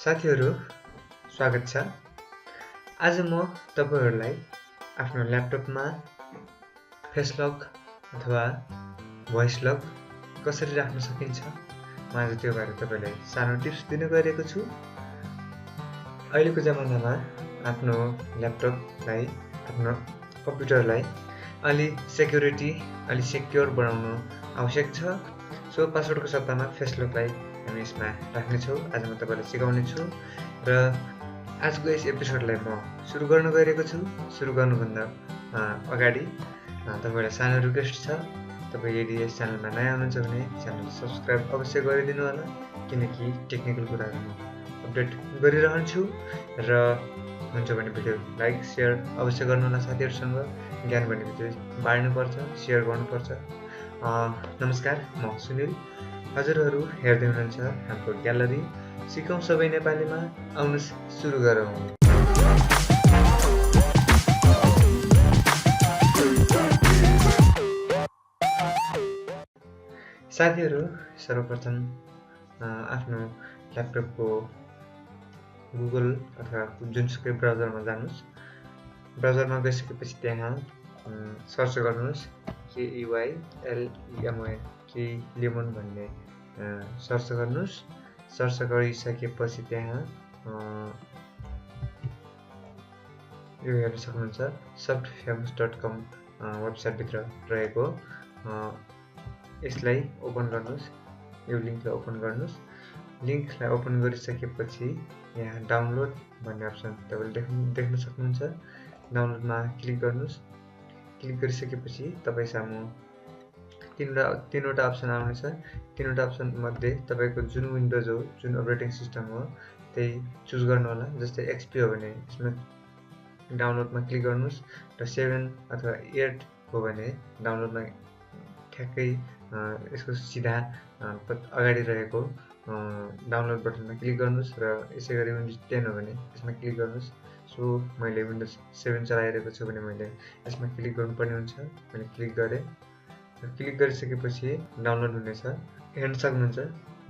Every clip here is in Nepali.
साथीहरु स्वागत छ। आज म तपाईहरुलाई आफ्नो ल्यापटपमा फेस लक अथवा भोइस लक कसरी राख्न सकिन्छ म आज त्यो बारे तपाईलाई सानो टिप्स दिन गएको छु। अहिलेको जमानामा आफ्नो ल्यापटपलाई आफ्नो कम्प्युटरलाई अलि सेक्युर बनाउनु आवश्यक छ। सो पासवर्डको सट्टामा फेस लकलाई हामी यसमा राख्ने छौं। आज म तपाईलाई सिकाउने छु र आजको यस एपिसोडलाई म सुरु गर्न गएको छु। सुरु गर्नुभन्दा अगाडि तपाईलाई सानो रिक्वेस्ट छ। तपाई यदि यस च्यानलमा नयाँ हुनुहुन्छ भने च्यानल सब्स्क्राइब अवश्य गरिदिनु होला, किनकि टेक्निकल कुराहरु म अपडेट गरिरहन्छु र हुन्छ भने भिडियो लाइक शेयर अवश्य गर्नु होला। साथीहरुसँग ज्ञान भन्ने भिडियो बाड्नु पर्छ, शेयर गर्नु पर्छ। नमस्कार, म सुनिल। हजुरहरु हेर्दै हुनुहुन्छ हाम्रो ग्यालरी सिकौं सबै नेपालीमा। आउनुस् सुरु गरौँ। साथीहरु सर्वप्रथम आफ्नो ल्यापटपको गुगल अथवा जुनसुकै ब्राउजरमा जानुस्। ब्राउजरमा गइसकेपछि त्यहाँ सर्च गर्नुस् KEYLEMON भन्ने सर्च गर्नुस्। सर्च गरिसकेपछि त्यहाँ यो हेर्न सक्नुहुन्छ softfamous.com वेबसाइट भित्र रहेको यसलाई ओपन गर्नुस्। यो लिंकलाई ओपन गर्नुस्। लिंकलाई ओपन गरिसकेपछि यहाँ डाउनलोड भन्ने अप्सन तपाईले देख्न सक्नुहुन्छ। डाउनलोडमा क्लिक गर्नुस्। क्लिक गरिसकेपछि तपाई सामु तीनवटा अप्सन आउनेछ। तीनवटा अप्सन मध्ये तपाईको जुन विन्डोज हो, जुन अपरेटिङ सिस्टम हो त्यही चुज गर्नु होला। जस्तै एक्सपी हो भने यसमा डाउनलोडमा क्लिक गर्नुस् र 7 अथवा 8 हो भने डाउनलोडमा ठ्याक्कै यसको सिधा अगाडि रहेको डाउनलोड बटनमा क्लिक गर्नुस् र यसैगरी विन्डोज 10 हो भने यसमा क्लिक गर्नुस्। सो मैले विन्डोज 7 चलाइरहेको छु भने मैले यसमा क्लिक गर्नुपर्ने हुन्छ। मैले क्लिक गरे र क्लिक गरिसकेपछि डाउनलोड हुनेछ। हेर्न सक्नुहुन्छ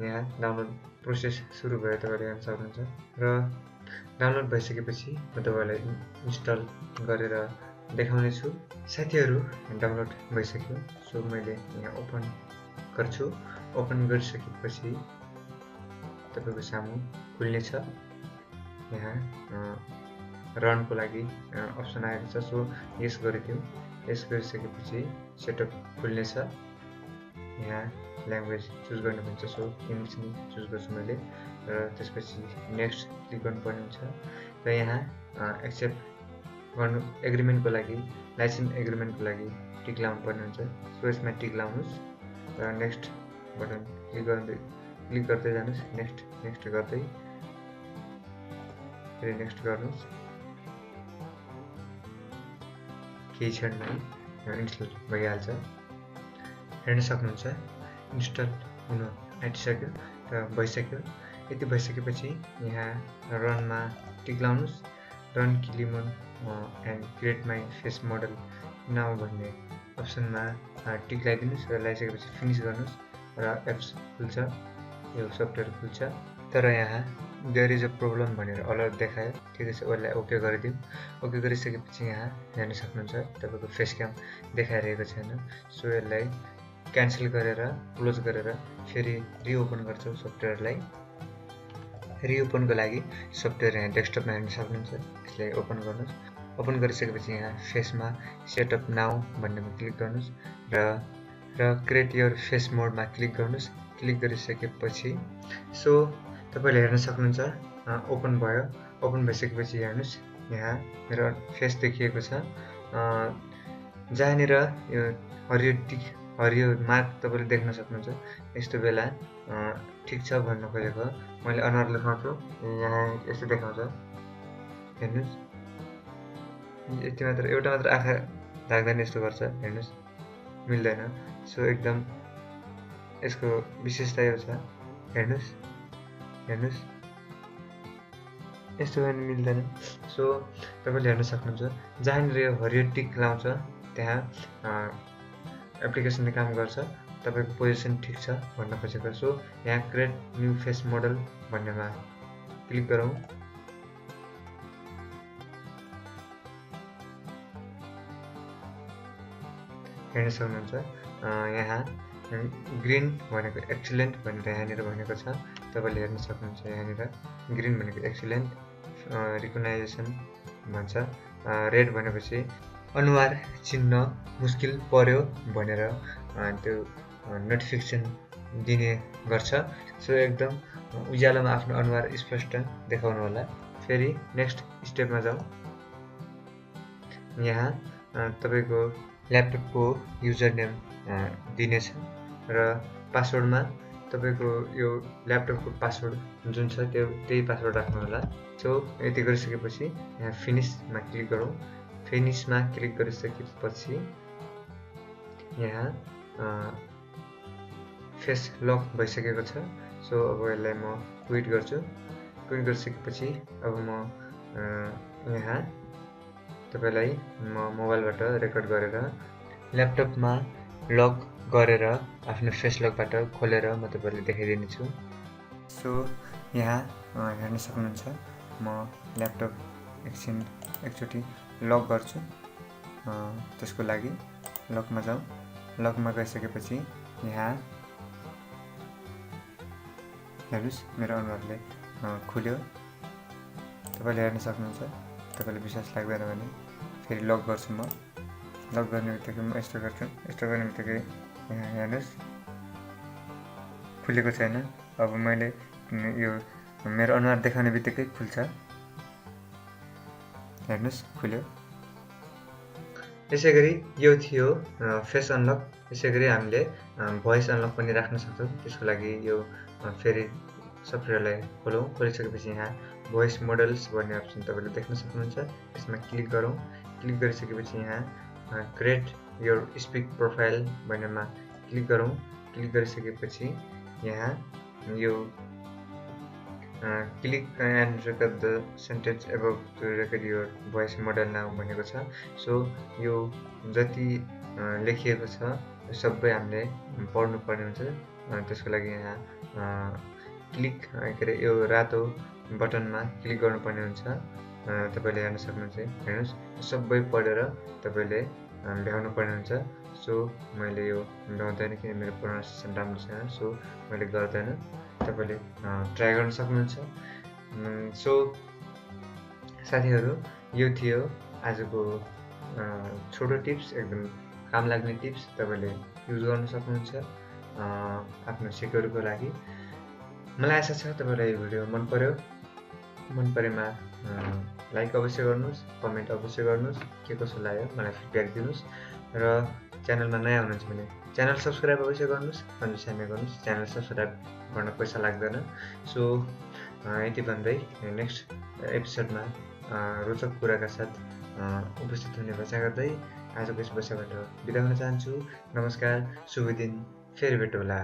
यहाँ डाउनलोड प्रोसेस सुरु भयो, तपाईले हेर्न सक्नुहुन्छ। र डाउनलोड भइसकेपछि म तपाईलाई इन्स्टल गरेर देखाउने छु। साथीहरु डाउनलोड भइसक्यो। सो मैले यहाँ ओपन गर्छु। ओपन गरिसकेपछि तपाईको सामु खुल्ने छ। यहाँ रनको लागि अप्सन आएको छ। So yes गरिदिऊ। यस गरिसकेपछि सेटअप खुल्ने छ। यहाँ ल्याङ्ग्वेज चुज गर्नु हुन्छ। सो इङ्ग्लिश नै चुज गर्छु मैले र त्यसपछि नेक्स्ट क्लिक गर्नुपर्ने हुन्छ र यहाँ एक्सेप्ट गर्नु एग्रीमेन्टको लागि लाइसेन्स एग्रीमेन्टको लागि टिक लाउनु पर्ने हुन्छ। सो यसमा टिक लाउनुस् र नेक्स्ट बटन क्लिक गर्दै जानुस्। नेक्स्ट गर्दै फेरि नेक्स्ट गर्नुस्। केही क्षणमै इन्स्टल भइहाल्छ। हेर्न सक्नुहुन्छ इन्स्टल हुनु आँटिसक्यो र भइसक्यो। यति भइसकेपछि यहाँ रनमा टिक लाउनुस्। रन किलिमन and create my face model now भन्ने अप्सनमा टिक लगाइदिनुस् र लगाइसकेपछि फिनिश गर्नुस् र एप्स खुल्छ। यो सफ्टवेयर खुल्छ। तर यहाँ देयर इज अ प्रब्लम भनेर अलर्ट देखायो। ठिकै छ, यसलाई ओके गरिदिऊ। ओके गरिसकेपछि यहाँ हेर्न सक्नुहुन्छ तपाईको फेस क्याम देखाइरहेको छैन। सो यसलाई क्यान्सल गरेर क्लोज गरेर फेरि रिओपन गर्छौं सफ्टवेयरलाई। रिओपनको लागि सफ्टवेयर यहाँ डेस्कटपमा हेर्न सक्नुहुन्छ। यसलाई ओपन गर्नुस्। ओपन गरिसकेपछि यहाँ फेसमा सेटअप नाउ भन्नेमा क्लिक गर्नुस् र क्रिएट योर फेस मोडमा क्लिक गर्नुस्। क्लिक गरिसकेपछि सो तपाईले हेर्न सक्नुहुन्छ ओपन भयो। ओपन भइसकेपछि हेर्नुस् यहाँ मेरो फेस देखिएको छ। जहाँनिर यो हरियो मार्क तपाईले देख्न सक्नुहुन्छ। यस्तो बेला ठीक छ भन्न खोजेको मैले अनुहार लेखाउँछु। यहाँ यस्तो देखाउँछ। हेर्नुस् यति मात्र, एउटा मात्र आँखा लाग्दैन यस्तो गर्छ। हेर्नुस् मिल्दैन। सो एकदम यसको विशेषता यो छ। हेर्नुस् यस्तो पनि मिल्दैन। सो तपाईले हेर्न सक्नुहुन्छ जहाँनिर यो हरियो टिक लाउँछ त्यहाँ एप्लिकेसनले काम गर्छ। तपाईको पोजिसन ठीक छ भन्न खोजेको। सो यहाँ क्रिएट न्यू फेस मोडल भन्नेमा क्लिक गरौँ। हेर्न सक्नुहुन्छ यहाँ ग्रीन भनेको एक्सिलेन्ट भनेर यहाँनिर भनेको छ। तपाईले हेर्न सक्नुहुन्छ यहाँनिर ग्रीन भनेको एक्सिलेन्ट रिकग्नाइजेसन भन्छ। रेड भनेपछि अनुहार चिन्न मुस्किल पर्यो भनेर त्यो नोटिफिकेसन दिने गर्छ। सो एकदम उज्यालोमा आफ्नो अनुहार स्पष्ट देखाउनु होला। फेरि नेक्स्ट स्टेपमा जाउँ। यहाँ तपाईको ल्यापटपको युजर नेम दिनेछ र पासवर्डमा तपाईको यो ल्यापटपको पासवर्ड जुन छ त्यही पासवर्ड राख्नु होला। सो यति गरिसकेपछि यहाँ फिनिशमा क्लिक गरौँ। फिनिशमा क्लिक गरिसकेपछि यहाँ फेस लक भइसकेको छ। सो अब यसलाई म क्विट गर्छु। क्विट गरिसकेपछि अब म यहाँ तपाईलाई म मोबाइलबाट रेकर्ड गरेर ल्यापटपमा लग गरेर आफ्नो फेस लकबाट खोलेर म तपाईलाई देखाइदिने छु। सो यहाँ हेर्न सक्नुहुन्छ म ल्यापटप एकचोटि लक गर्छु। त्यसको लागि लकमा जाउँ। लकमा गइसकेपछि यहाँ हेर्नुस् मेरो अनुहारले खुल्यो। तपाईले हेर्न सक्नुहुन्छ। तपाईले विश्वास लाग्दैन भने फेरि लक गर्छु म। लक गर्ने बित्तिकै म यस्तो गर्छु। यस्तो गर्ने बित्तिकै यहाँ हेर्नुस् खुलेको छैन। अब मैले यो मेरो अनुहार देखाउने बित्तिकै खुल्छ। हेर्नुस् खुल्यो। यसैगरी यो थियो फेस अनलक। यसैगरी हामीले भोइस अनलक पनि राख्न सक्छौँ। त्यसको लागि यो फेरि सफ्टवेयरलाई खोलौँ। खोलिसकेपछि यहाँ भोइस मोडल्स भन्ने अप्सन तपाईले देख्न सक्नुहुन्छ। यसमा क्लिक गरौँ। क्लिक गरिसकेपछि यहाँ क्रिएट योर स्पिक प्रोफाइल भन्नेमा क्लिक गरौँ। क्लिक गरिसकेपछि यहाँ यो click and record the sentence above to record your voice model now भनेको छ। सो यो जति लेखिएको छ यो सबै हामीले पढ्नु पर्ने हुन्छ। त्यसको लागि यहाँ क्लिक के अरे यो रातो बटनमा क्लिक गर्नुपर्ने हुन्छ। तपाईले हेर्न सक्नुहुन्छ। हेर्नुस् सबै पढेर तपाईले भ्याउनु पर्ने हुन्छ। सो मैले यो भ्याउँदैन किन मेरो प्रोनाउन्सिएसन राम्रो छैन। सो मैले गर्दैन। तपाईले ट्राई गर्न सक्नुहुन्छ। सो साथीहरु यो थियो आजको छोटो टिप्स, एकदम काम लाग्ने टिप्स। तपाईले युज गर्न सक्नुहुन्छ आफ्नो सिक्योरिटीको लागि। मलाई आशा छ तपाईलाई यो भिडियो मन पर्यो। मन परेमा लाइक अवश्य गर्नुस्, कमेन्ट अवश्य गर्नुस्, के कसो लाग्यो मलाई फिडब्याक दिनुस् र च्यानलमा नयाँ हुनुहुन्छ भने च्यानल सब्स्क्राइब अवश्य गर्नुस्, कन्जुसाइमा गर्नुस्। च्यानल सब्स्क्राइब गर्न पैसा लाग्दैन। सो यति भन्दै नेक्स्ट एपिसोडमा रोचक कुराका साथ उपस्थित हुने बाचा गर्दै आजको यस बसाइबाट बिदा हुन चाहन्छु। नमस्कार, शुभ दिन, फेरि भेट होला।